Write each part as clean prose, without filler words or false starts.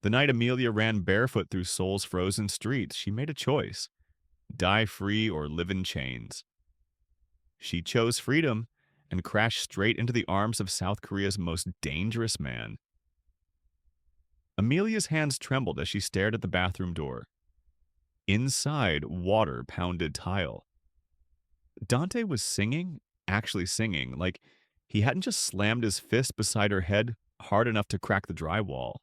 The night Amelia ran barefoot through Seoul's frozen streets, she made a choice: die free or live in chains. She chose freedom and crashed straight into the arms of South Korea's most dangerous man. Amelia's hands trembled as she stared at the bathroom door. Inside, water pounded tile. Dante was singing, actually singing, like he hadn't just slammed his fist beside her head hard enough to crack the drywall.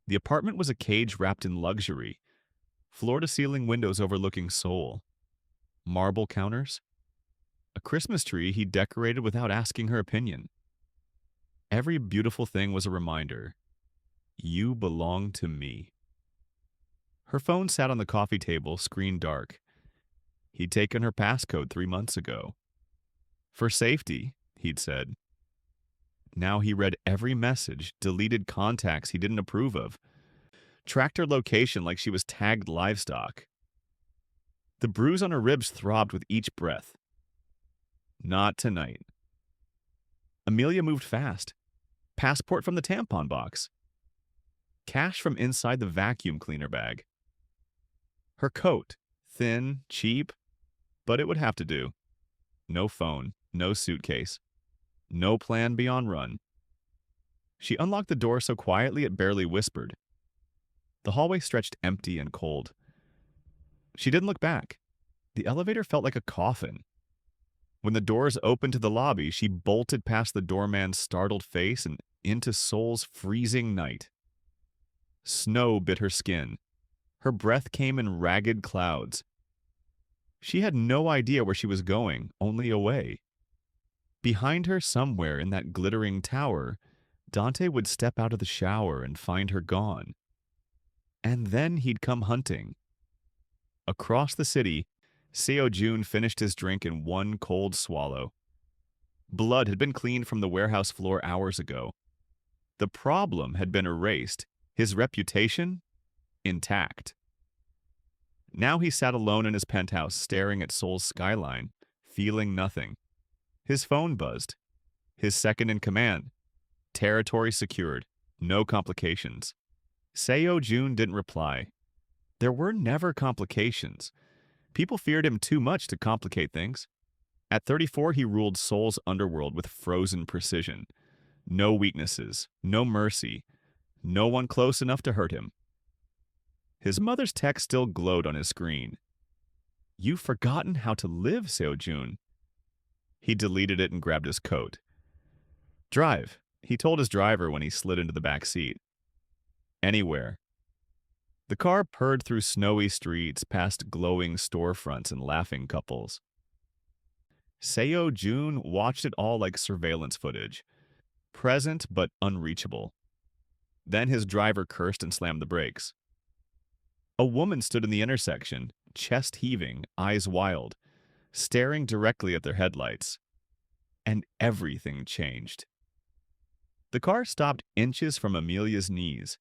The apartment was a cage wrapped in luxury, floor-to-ceiling windows overlooking Seoul, marble counters, a Christmas tree he decorated without asking her opinion. Every beautiful thing was a reminder: you belong to me. Her phone sat on the coffee table, screen dark. He'd taken her passcode 3 months ago. For safety, he'd said. Now he read every message, deleted contacts he didn't approve of, tracked her location like she was tagged livestock. The bruise on her ribs throbbed with each breath. Not tonight. Amelia moved fast. Passport from the tampon box. Cash from inside the vacuum cleaner bag. Her coat, thin, cheap, but it would have to do. No phone, no suitcase, no plan beyond run. She unlocked the door so quietly it barely whispered. The hallway stretched empty and cold. She didn't look back. The elevator felt like a coffin. When the doors opened to the lobby, she bolted past the doorman's startled face and into Seoul's freezing night. Snow bit her skin. Her breath came in ragged clouds. She had no idea where she was going, only away. Behind her, somewhere in that glittering tower, Dante would step out of the shower and find her gone. And then he'd come hunting. Across the city, Seo-jun finished his drink in one cold swallow. Blood had been cleaned from the warehouse floor hours ago. The problem had been erased, his reputation intact. Now he sat alone in his penthouse, staring at Seoul's skyline, feeling nothing. His phone buzzed. His second in command. Territory secured. No complications. Seo-jun didn't reply. There were never complications. People feared him too much to complicate things. At 34, he ruled Seoul's underworld with frozen precision. No weaknesses, no mercy, no one close enough to hurt him. His mother's text still glowed on his screen. "You've forgotten how to live, Seo-jun." He deleted it and grabbed his coat. "Drive," he told his driver when he slid into the back seat. "Anywhere." The car purred through snowy streets, past glowing storefronts and laughing couples. Seo-jun watched it all like surveillance footage, present but unreachable. Then his driver cursed and slammed the brakes. A woman stood in the intersection, chest heaving, eyes wild, staring directly at their headlights. And everything changed. The car stopped inches from Amelia's knees.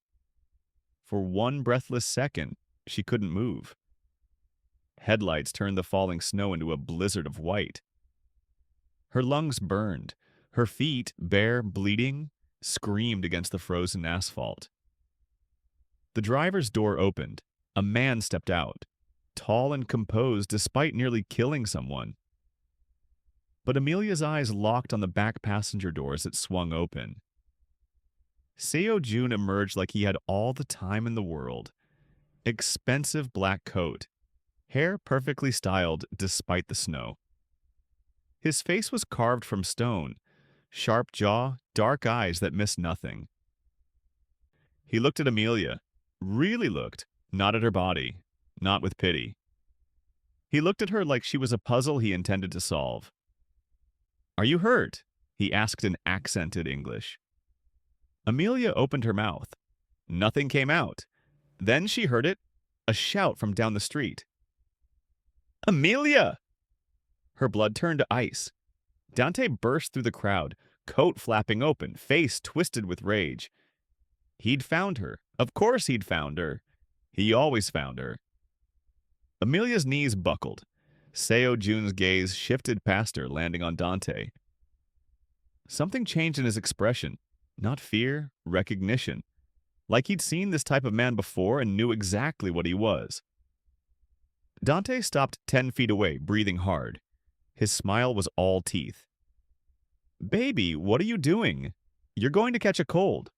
For one breathless second, she couldn't move. Headlights turned the falling snow into a blizzard of white. Her lungs burned. Her feet, bare, bleeding, screamed against the frozen asphalt. The driver's door opened. A man stepped out, tall and composed despite nearly killing someone. But Amelia's eyes locked on the back passenger door as it swung open. Seo-jun emerged like he had all the time in the world. Expensive black coat, hair perfectly styled despite the snow. His face was carved from stone, sharp jaw, dark eyes that missed nothing. He looked at Amelia, really looked, not at her body, not with pity. He looked at her like she was a puzzle he intended to solve. "Are you hurt?" he asked in accented English. Amelia opened her mouth. Nothing came out. Then she heard it, a shout from down the street. "Amelia!" Her blood turned to ice. Dante burst through the crowd, coat flapping open, face twisted with rage. He'd found her. Of course he'd found her. He always found her. Amelia's knees buckled. Seo-jun's gaze shifted past her, landing on Dante. Something changed in his expression. Not fear, recognition. like he'd seen this type of man before and knew exactly what he was. Dante stopped 10 feet away, breathing hard. His smile was all teeth. "Baby, what are you doing? You're going to catch a cold."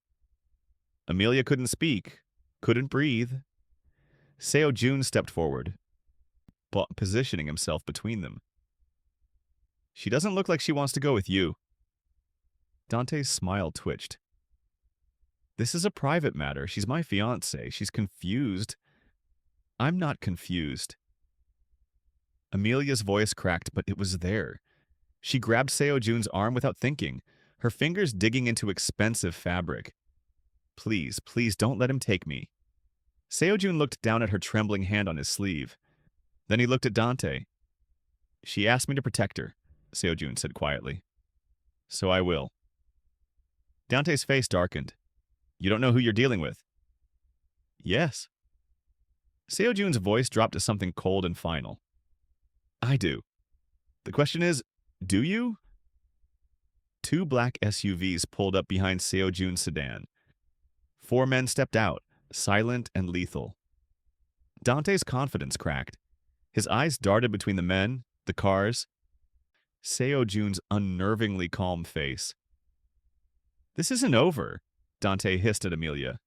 Amelia couldn't speak, couldn't breathe. Seo Jun stepped forward, positioning himself between them. "She doesn't look like she wants to go with you." Dante's smile twitched. "This is a private matter. She's my fiancée. She's confused." "I'm not confused." Amelia's voice cracked, but it was there. She grabbed Seo Jun's arm without thinking, her fingers digging into expensive fabric. "Please, please don't let him take me." Seo Jun looked down at her trembling hand on his sleeve. Then he looked at Dante. "She asked me to protect her," Seo Jun said quietly. "So I will." Dante's face darkened. "You don't know who you're dealing with?" "Yes." Seo Jun's voice dropped to something cold and final. "I do. The question is, do you?" Two black SUVs pulled up behind Seo Jun's sedan. 4 men stepped out, silent and lethal. Dante's confidence cracked. His eyes darted between the men, the cars, Seo Jun's unnervingly calm face. "This isn't over," Dante hissed at Amelia.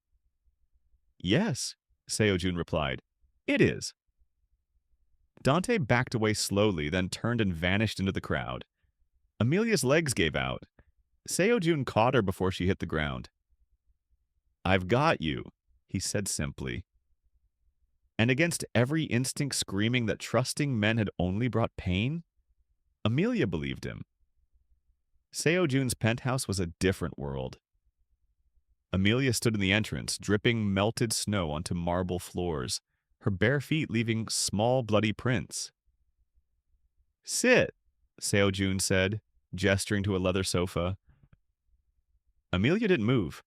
"Yes," Seo Jun replied. "It is." Dante backed away slowly, then turned and vanished into the crowd. Amelia's legs gave out. Seo Jun caught her before she hit the ground. "I've got you," he said simply. And against every instinct screaming that trusting men had only brought pain, Amelia believed him. Seo Jun's penthouse was a different world. Amelia stood in the entrance, dripping melted snow onto marble floors, her bare feet leaving small bloody prints. "Sit," Seo Jun said, gesturing to a leather sofa. Amelia didn't move.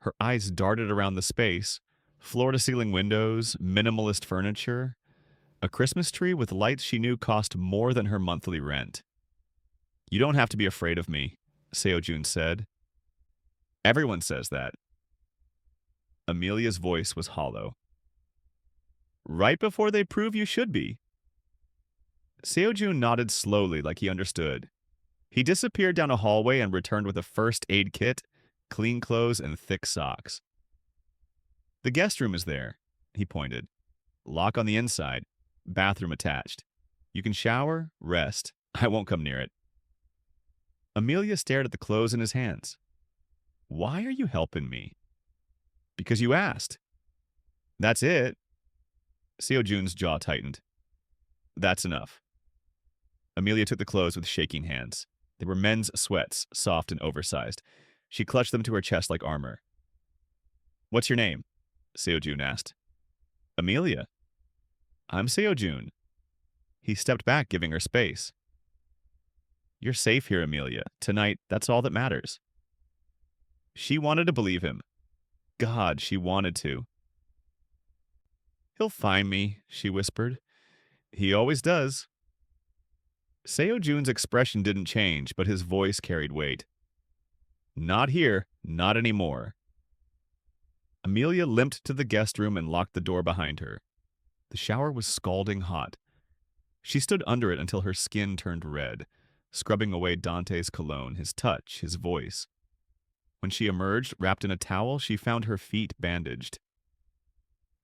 Her eyes darted around the space, floor-to-ceiling windows, minimalist furniture, a Christmas tree with lights she knew cost more than her monthly rent. "You don't have to be afraid of me," Seo Jun said. "Everyone says that." Amelia's voice was hollow. "Right before they prove you should be." Seo Jun nodded slowly like he understood. He disappeared down a hallway and returned with a first aid kit, clean clothes, and thick socks. "The guest room is there," he pointed. "Lock on the inside, bathroom attached. You can shower, rest. I won't come near it." Amelia stared at the clothes in his hands. "Why are you helping me?" "Because you asked." "That's it." Seo Jun's jaw tightened. "That's enough." Amelia took the clothes with shaking hands. They were men's sweats, soft and oversized. She clutched them to her chest like armor. "What's your name?" Seo Jun asked. "Amelia." "I'm Seo Jun." He stepped back, giving her space. "You're safe here, Amelia. Tonight, that's all that matters." She wanted to believe him. God, she wanted to. "He'll find me," she whispered. "He always does." Seo Jun's expression didn't change, but his voice carried weight. "Not here, not anymore." Amelia limped to the guest room and locked the door behind her. The shower was scalding hot. She stood under it until her skin turned red, scrubbing away Dante's cologne, his touch, his voice. When she emerged, wrapped in a towel, she found her feet bandaged.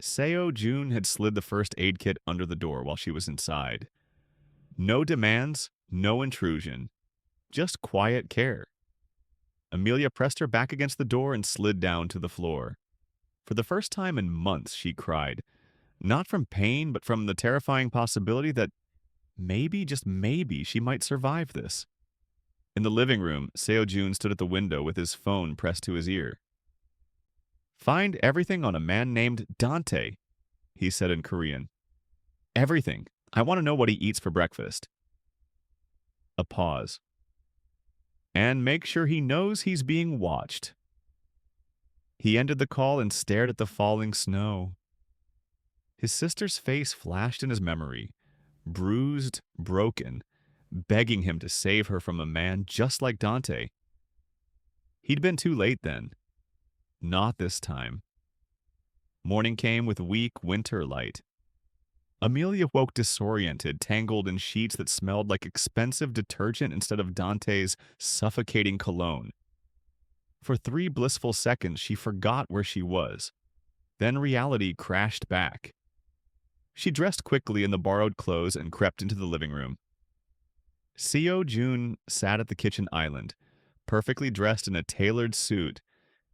Seo Jun had slid the first aid kit under the door while she was inside. No demands, no intrusion, just quiet care. Amelia pressed her back against the door and slid down to the floor. For the first time in months, she cried, not from pain, but from the terrifying possibility that maybe, just maybe, she might survive this. In the living room, Seo Jun stood at the window with his phone pressed to his ear. "Find everything on a man named Dante," he said in Korean. "Everything. I want to know what he eats for breakfast." A pause. "And make sure he knows he's being watched." He ended the call and stared at the falling snow. His sister's face flashed in his memory, bruised, broken, begging him to save her from a man just like Dante. He'd been too late then. Not this time. Morning came with weak winter light. Amelia woke disoriented, tangled in sheets that smelled like expensive detergent instead of Dante's suffocating cologne. For 3 blissful seconds, she forgot where she was. Then reality crashed back. She dressed quickly in the borrowed clothes and crept into the living room. Seo Jun sat at the kitchen island, perfectly dressed in a tailored suit,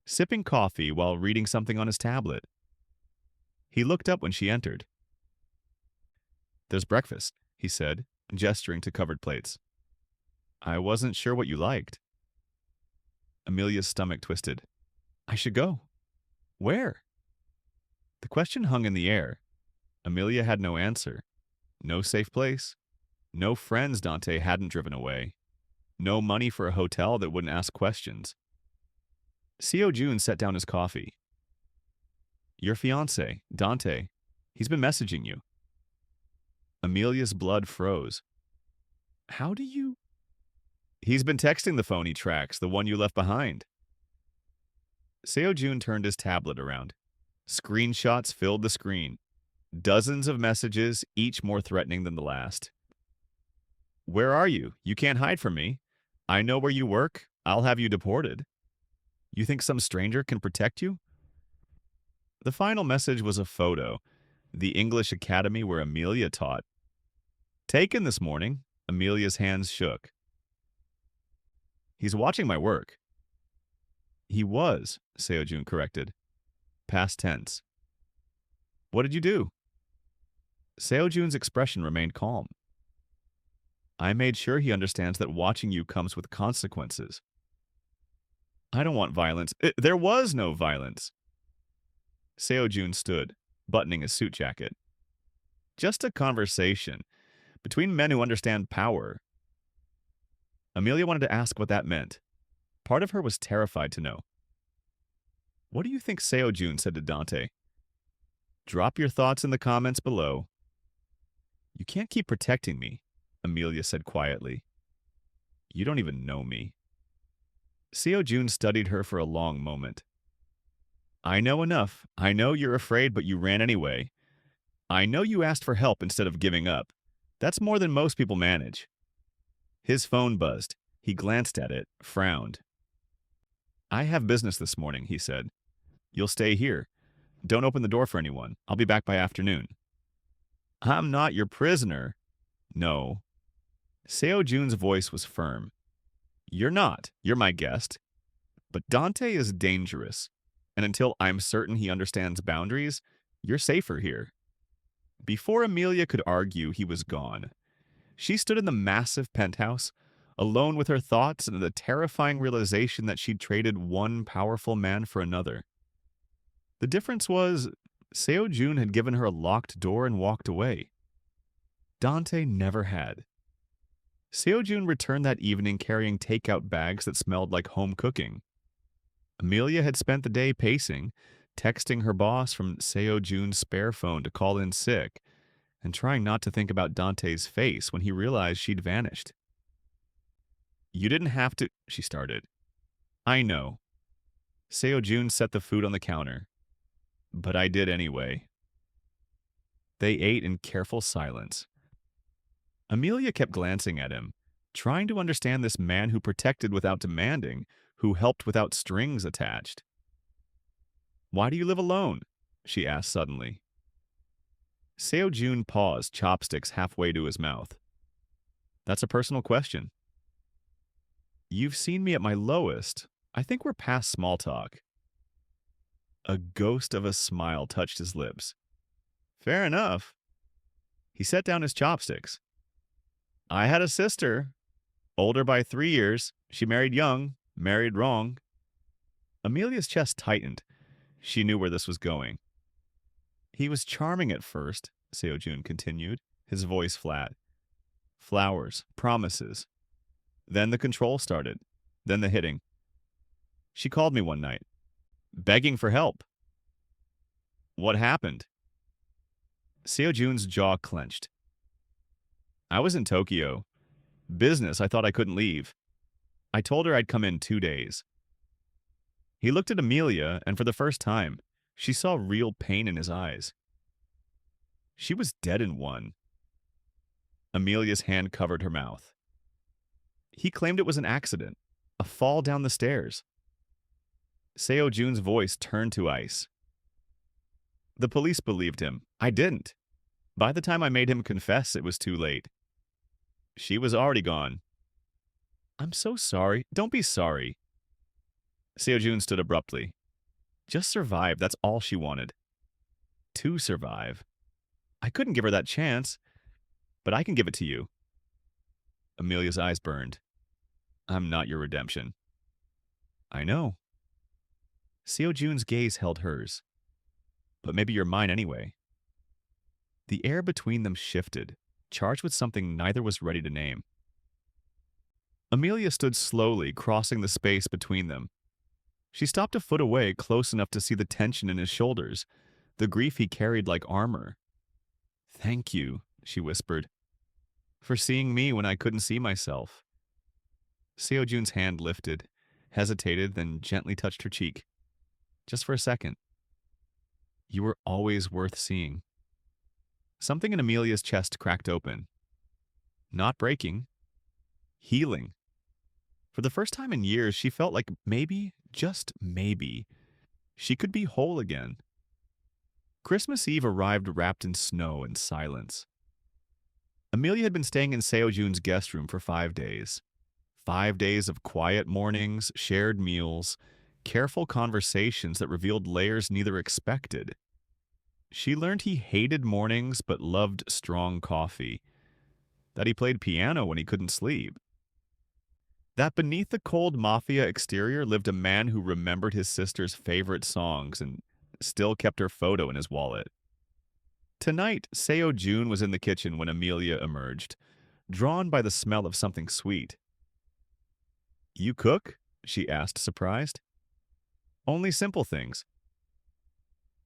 sipping coffee while reading something on his tablet. He looked up when she entered. "There's breakfast," he said, gesturing to covered plates. "I wasn't sure what you liked." Amelia's stomach twisted. "I should go." "Where?" The question hung in the air. Amelia had no answer. No safe place. No friends Dante hadn't driven away. No money for a hotel that wouldn't ask questions. Seo Jun set down his coffee. "Your fiancé, Dante. He's been messaging you." Amelia's blood froze. "How do you—" "He's been texting the phone he tracks, the one you left behind." Seo Jun turned his tablet around. Screenshots filled the screen. Dozens of messages, each more threatening than the last. "Where are you? You can't hide from me. I know where you work. I'll have you deported. You think some stranger can protect you?" The final message was a photo. The English Academy where Amelia taught. "Taken this morning." Amelia's hands shook. "He's watching my work." "He was," Seo Jun corrected. Past tense. "What did you do?" Seo Jun's expression remained calm. "I made sure he understands that watching you comes with consequences." "I don't want violence." There was no violence." Seo Jun stood, buttoning his suit jacket. "Just a conversation between men who understand power." Amelia wanted to ask what that meant. Part of her was terrified to know. "What do you think Seo Jun said to Dante?" "Drop your thoughts in the comments below." "You can't keep protecting me," Amelia said quietly. "You don't even know me." Seo Jun studied her for a long moment. "I know enough. I know you're afraid, but you ran anyway. I know you asked for help instead of giving up. That's more than most people manage." His phone buzzed. He glanced at it, frowned. "I have business this morning," he said. "You'll stay here. Don't open the door for anyone. I'll be back by afternoon." "I'm not your prisoner." "No." Seo Jun's voice was firm. "You're not. You're my guest. But Dante is dangerous. And until I'm certain he understands boundaries, you're safer here." Before Amelia could argue, he was gone. She stood in the massive penthouse, alone with her thoughts and the terrifying realization that she'd traded one powerful man for another. The difference was, Seo Jun had given her a locked door and walked away. Dante never had. Seo Jun returned that evening carrying takeout bags that smelled like home cooking. Amelia had spent the day pacing, texting her boss from Seo Jun's spare phone to call in sick, and trying not to think about Dante's face when he realized she'd vanished. "You didn't have to," she started. "I know." Seo Jun set the food on the counter. "But I did anyway." They ate in careful silence. Amelia kept glancing at him, trying to understand this man who protected without demanding, who helped without strings attached. "Why do you live alone?" she asked suddenly. Seo Jun paused, chopsticks halfway to his mouth. "That's a personal question." "You've seen me at my lowest. I think we're past small talk." A ghost of a smile touched his lips. "Fair enough." He set down his chopsticks. "I had a sister, older by 3 years. She married young, married wrong." Amelia's chest tightened. She knew where this was going. "He was charming at first," Seo Jun continued, his voice flat. "Flowers, promises. Then the control started. Then the hitting. She called me one night, begging for help." "What happened?" Seo Jun's jaw clenched. "I was in Tokyo. Business, I thought I couldn't leave. I told her I'd come in 2 days." He looked at Amelia, and for the first time, She saw real pain in his eyes. She was dead in one. Amelia's hand covered her mouth. He claimed it was an accident, a fall down the stairs. Seo Jun's voice turned to ice. The police believed him. I didn't. By the time I made him confess, it was too late. She was already gone. I'm so sorry. Don't be sorry. Seo Jun stood abruptly. Just survive, that's all she wanted. To survive. I couldn't give her that chance, but I can give it to you. Amelia's eyes burned. I'm not your redemption. I know. Seo Jun's gaze held hers. But maybe you're mine anyway. The air between them shifted, charged with something neither was ready to name. Amelia stood slowly, crossing the space between them. She stopped a foot away, close enough to see the tension in his shoulders, the grief he carried like armor. Thank you, she whispered, for seeing me when I couldn't see myself. Seo Jun's hand lifted, hesitated, then gently touched her cheek. Just for a second. You were always worth seeing. Something in Amelia's chest cracked open. Not breaking. Healing. For the first time in years, she felt like maybe, just maybe, she could be whole again. Christmas Eve arrived wrapped in snow and silence. Amelia had been staying in Seo Jun's guest room for 5 days. 5 days of quiet mornings, shared meals, careful conversations that revealed layers neither expected. She learned he hated mornings but loved strong coffee, that he played piano when he couldn't sleep, that beneath the cold Mafia exterior lived a man who remembered his sister's favorite songs and still kept her photo in his wallet. Tonight, Seo Jun was in the kitchen when Amelia emerged, drawn by the smell of something sweet. You cook? She asked, surprised. Only simple things.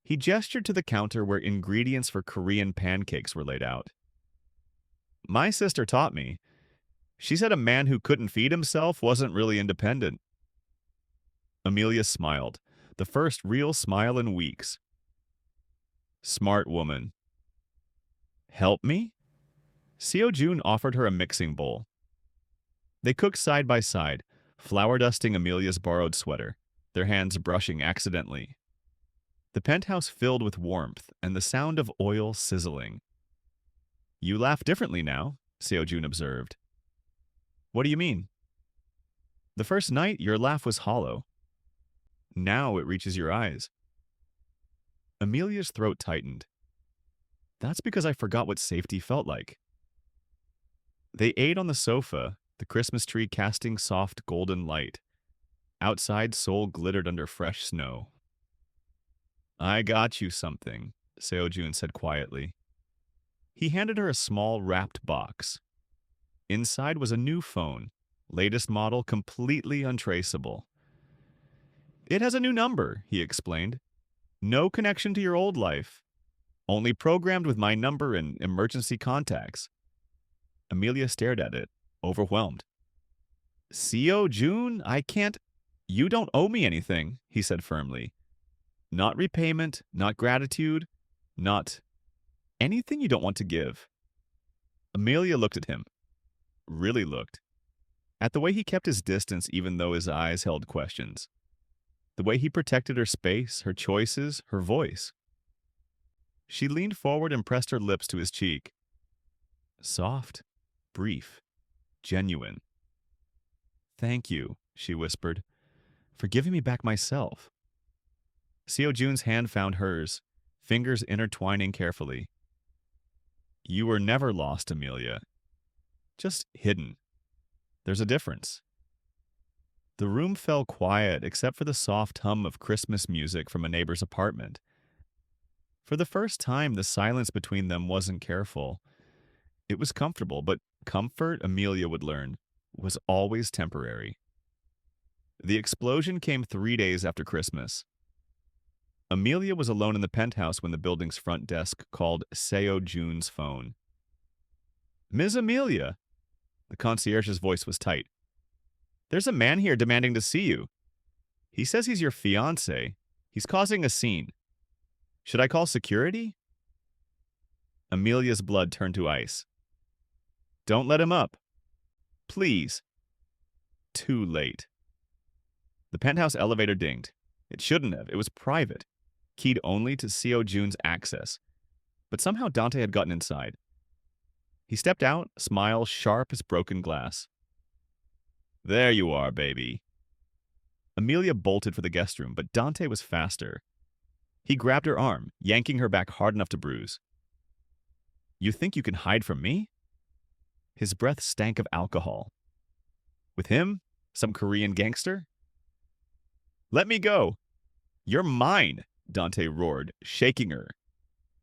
He gestured to the counter where ingredients for Korean pancakes were laid out. My sister taught me. She said a man who couldn't feed himself wasn't really independent. Amelia smiled, the first real smile in weeks. Smart woman. Help me? Seo Jun offered her a mixing bowl. They cooked side by side, flour dusting Amelia's borrowed sweater, their hands brushing accidentally. The penthouse filled with warmth and the sound of oil sizzling. You laugh differently now, Seo Jun observed. What do you mean? The first night, your laugh was hollow. Now it reaches your eyes. Amelia's throat tightened. That's because I forgot what safety felt like. They ate on the sofa, the Christmas tree casting soft golden light. Outside, Seoul glittered under fresh snow. I got you something, Seo Jun said quietly. He handed her a small wrapped box. Inside was a new phone, latest model, completely untraceable. It has a new number, he explained. No connection to your old life. Only programmed with my number and emergency contacts. Amelia stared at it, overwhelmed. Seo Jun, I can't... You don't owe me anything, he said firmly. Not repayment, not gratitude, not anything you don't want to give. Amelia looked at him. Really looked. At the way he kept his distance even though his eyes held questions. The way he protected her space, her choices, her voice. She leaned forward and pressed her lips to his cheek. Soft, brief, genuine. Thank you, she whispered, for giving me back myself. Seo Jun's hand found hers, fingers intertwining carefully. You were never lost, Amelia. Just hidden. There's a difference. The room fell quiet except for the soft hum of Christmas music from a neighbor's apartment. For the first time, the silence between them wasn't careful. It was comfortable, but comfort, Amelia would learn, was always temporary. The explosion came 3 days after Christmas. Amelia was alone in the penthouse when the building's front desk called Seo Jun's phone. Ms. Amelia! The concierge's voice was tight. There's a man here demanding to see you. He says he's your fiancé. He's causing a scene. Should I call security? Amelia's blood turned to ice. Don't let him up. Please. Too late. The penthouse elevator dinged. It shouldn't have. It was private, keyed only to Seo Jun's access. But somehow Dante had gotten inside. He stepped out, smile sharp as broken glass. There you are, baby. Amelia bolted for the guest room, but Dante was faster. He grabbed her arm, yanking her back hard enough to bruise. You think you can hide from me? His breath stank of alcohol. With him? Some Korean gangster? Let me go. You're mine, Dante roared, shaking her.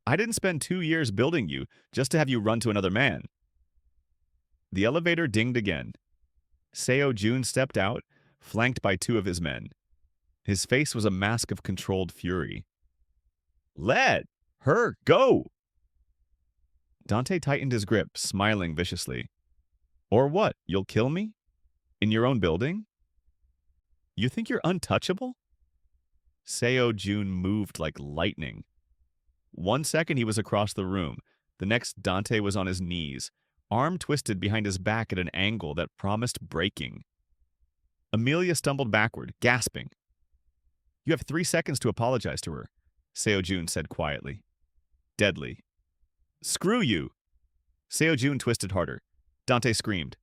I didn't spend 2 years building you just to have you run to another man. The elevator dinged again. Seo Jun stepped out, flanked by 2 of his men. His face was a mask of controlled fury. Let her go! Dante tightened his grip, smiling viciously. Or what, you'll kill me? In your own building? You think you're untouchable? Seo Jun moved like lightning. 1 second he was across the room. The next Dante was on his knees, arm twisted behind his back at an angle that promised breaking. Amelia stumbled backward, gasping. You have 3 seconds to apologize to her, Seo Jun said quietly. Deadly. Screw you! Seo Jun twisted harder. Dante screamed.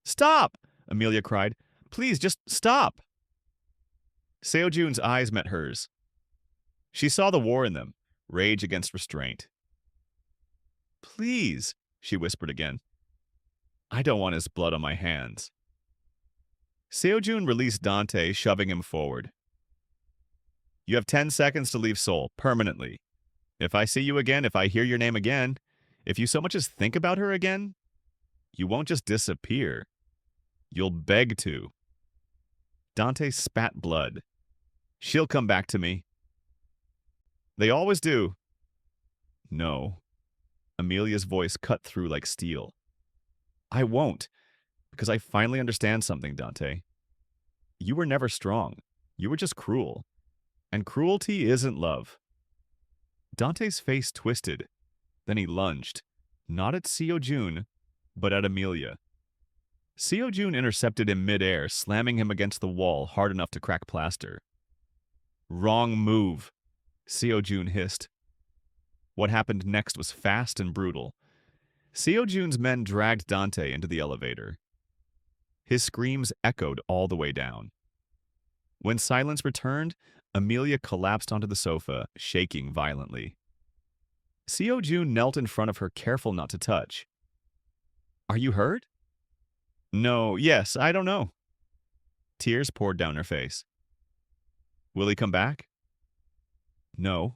Stop! Amelia cried. Please, just stop! Seo Jun's eyes met hers. She saw the war in them, rage against restraint. Please, she whispered again. I don't want his blood on my hands. Seo Jun released Dante, shoving him forward. You have 10 seconds to leave Seoul, permanently. If I see you again, if I hear your name again, if you so much as think about her again, you won't just disappear. You'll beg to. Dante spat blood. She'll come back to me. They always do. No. Amelia's voice cut through like steel. I won't, because I finally understand something, Dante. You were never strong. You were just cruel. And cruelty isn't love. Dante's face twisted. Then he lunged, not at Seo Jun, but at Amelia. Seo Jun intercepted him midair, slamming him against the wall hard enough to crack plaster. Wrong move, Seo Jun hissed. What happened next was fast and brutal. Seo Jun's men dragged Dante into the elevator. His screams echoed all the way down. When silence returned, Amelia collapsed onto the sofa, shaking violently. Seo Jun knelt in front of her, careful not to touch. Are you hurt? No, yes, I don't know. Tears poured down her face. Will he come back? No,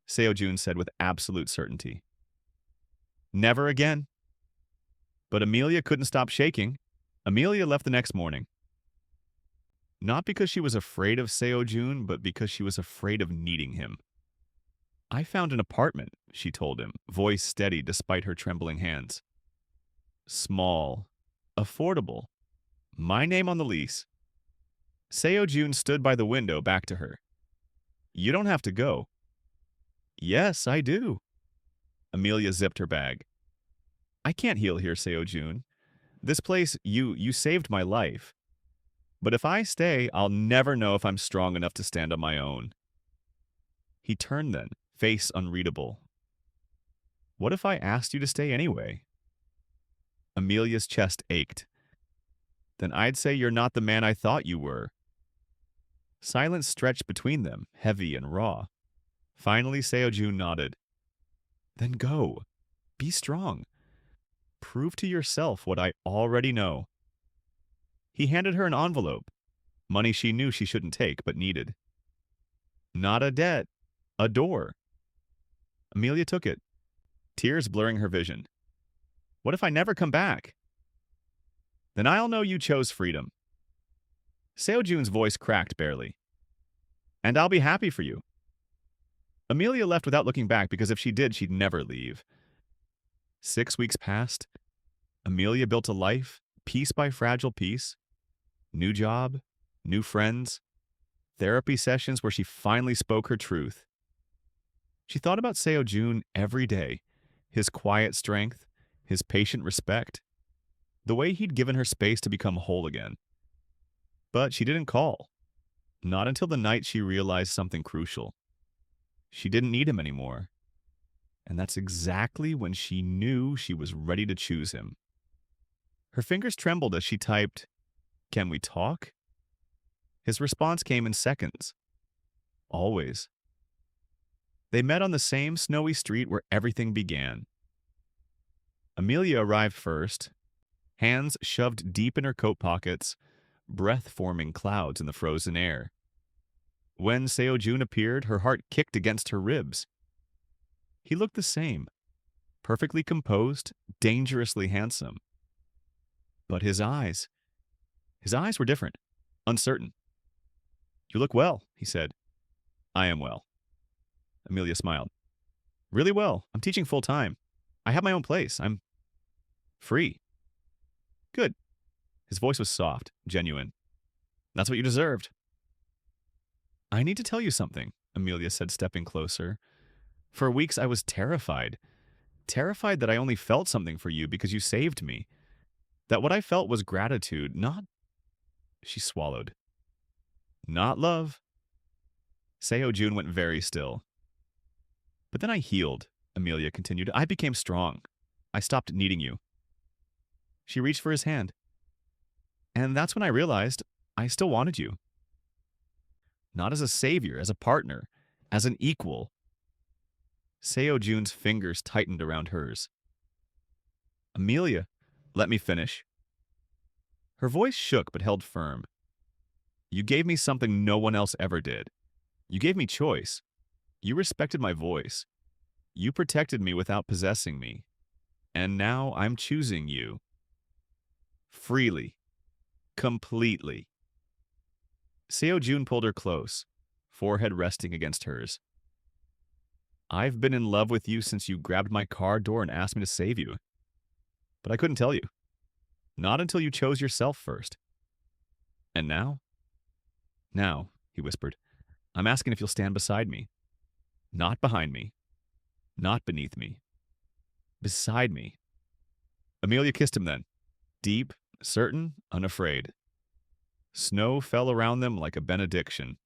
Seo Jun said with absolute certainty. Never again. But Amelia couldn't stop shaking. Amelia left the next morning. Not because she was afraid of Seo Jun, but because she was afraid of needing him. I found an apartment, she told him, voice steady despite her trembling hands. Small. Affordable. My name on the lease. Seo Jun stood by the window back to her. You don't have to go. Yes, I do. Amelia zipped her bag. I can't heal here, Seo Jun. This place, you saved my life. But if I stay, I'll never know if I'm strong enough to stand on my own. He turned then, face unreadable. What if I asked you to stay anyway? Amelia's chest ached. Then I'd say you're not the man I thought you were. Silence stretched between them, heavy and raw. Finally, Seo Jun nodded. Then go. Be strong. Prove to yourself what I already know. He handed her an envelope, money she knew she shouldn't take but needed. Not a debt, a door. Amelia took it, tears blurring her vision. What if I never come back? Then I'll know you chose freedom. Seo Jun's voice cracked barely. And I'll be happy for you. Amelia left without looking back because if she did, she'd never leave. 6 weeks passed. Amelia built a life, piece by fragile piece. New job, new friends, therapy sessions where she finally spoke her truth. She thought about Seo Jun every day, his quiet strength, his patient respect, the way he'd given her space to become whole again. But she didn't call, not until the night she realized something crucial. She didn't need him anymore. And that's exactly when she knew she was ready to choose him. Her fingers trembled as she typed, "Can we talk?" His response came in seconds. Always. They met on the same snowy street where everything began. Amelia arrived first, hands shoved deep in her coat pockets, breath forming clouds in the frozen air. When Seo Jun appeared, her heart kicked against her ribs. He looked the same, perfectly composed, dangerously handsome. But his eyes were different, uncertain. "You look well," he said. "I am well." Amelia smiled. "Really well. I'm teaching full time. I have my own place. I'm free." "Good." His voice was soft, genuine. "That's what you deserved." "I need to tell you something," Amelia said, stepping closer. "For weeks I was terrified. Terrified that I only felt something for you because you saved me. That what I felt was gratitude, not—" She swallowed. "Not love." Seo Jun went very still. "But then I healed," Amelia continued. "I became strong. I stopped needing you." She reached for his hand. "And that's when I realized I still wanted you. Not as a savior, as a partner, as an equal." Seo Jun's fingers tightened around hers. "Amelia, let me finish." Her voice shook but held firm. "You gave me something no one else ever did. You gave me choice. You respected my voice. You protected me without possessing me. And now I'm choosing you. Freely. Completely." Seo Jun pulled her close, forehead resting against hers. "I've been in love with you since you grabbed my car door and asked me to save you. But I couldn't tell you. Not until you chose yourself first. And now?" "Now," he whispered, "I'm asking if you'll stand beside me. Not behind me. Not beneath me. Beside me." Amelia kissed him then, deep, certain, unafraid. Snow fell around them like a benediction.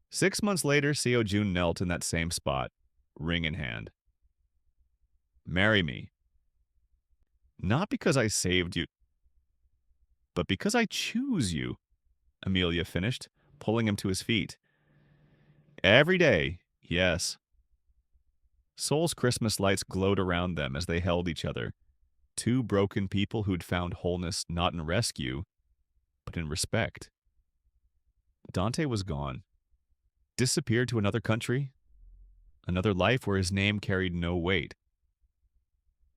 6 months later, Seo Jun knelt in that same spot, ring in hand. "Marry me. Not because I saved you, but because I choose you," Amelia finished, pulling him to his feet. "Every day, yes." Seoul's Christmas lights glowed around them as they held each other. Two broken people who'd found wholeness not in rescue, but in respect. Dante was gone. Disappeared to another country, another life where his name carried no weight.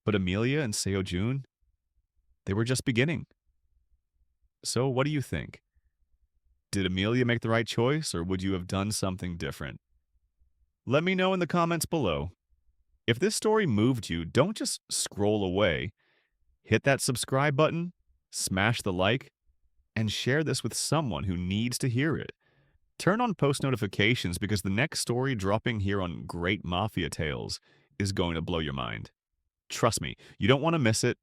But Amelia and Seo Jun, they were just beginning. So what do you think? Did Amelia make the right choice, or would you have done something different? Let me know in the comments below. If this story moved you, don't just scroll away. Hit that subscribe button, smash the like, and share this with someone who needs to hear it. Turn on post notifications because the next story dropping here on Great Mafia Tales is going to blow your mind. Trust me, you don't want to miss it.